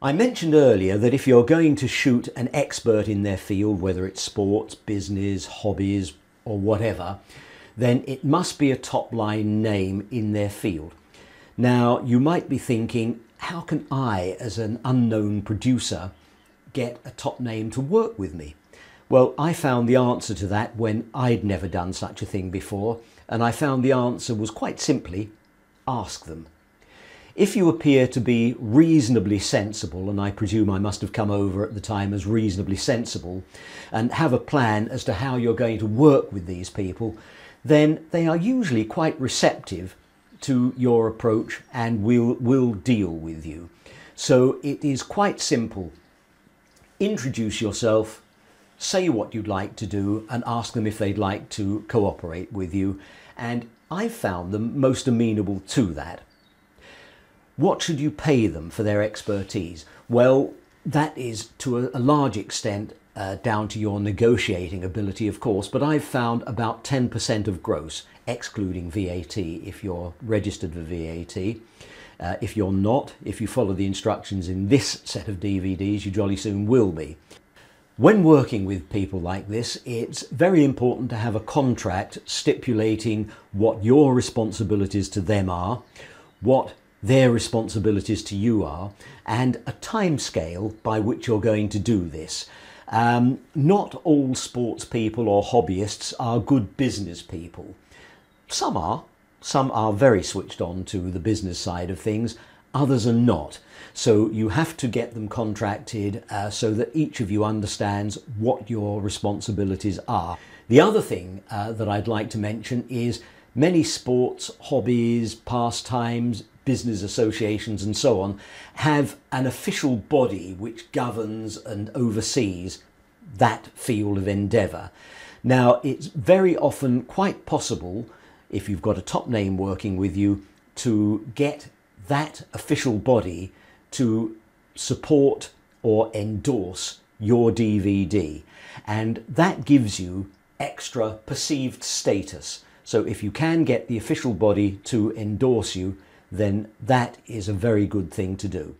I mentioned earlier that if you're going to shoot an expert in their field, whether it's sports, business, hobbies or whatever, then it must be a top-line name in their field. Now, you might be thinking, how can I, as an unknown producer, get a top name to work with me? Well, I found the answer to that when I'd never done such a thing before, and I found the answer was quite simply, ask them. If you appear to be reasonably sensible, and I presume I must have come over at the time as reasonably sensible, and have a plan as to how you're going to work with these people, then they are usually quite receptive to your approach and will deal with you. So it is quite simple. Introduce yourself, say what you'd like to do, and ask them if they'd like to cooperate with you. And I've found them most amenable to that. What should you pay them for their expertise? Well, that is to a large extent down to your negotiating ability, of course, but I've found about 10% of gross, excluding VAT if you're registered for VAT. If you're not, if you follow the instructions in this set of DVDs, you jolly soon will be. When working with people like this, it's very important to have a contract stipulating what your responsibilities to them are, what their responsibilities to you are, and a time scale by which you're going to do this. Not all sports people or hobbyists are good business people. Some are very switched on to the business side of things, others are not. So you have to get them contracted so that each of you understands what your responsibilities are. The other thing that I'd like to mention is many sports, hobbies, pastimes, business associations and so on have an official body which governs and oversees that field of endeavour. Now, it's very often quite possible, if you've got a top name working with you, to get that official body to support or endorse your DVD, and that gives you extra perceived status. So if you can get the official body to endorse you, then that is a very good thing to do.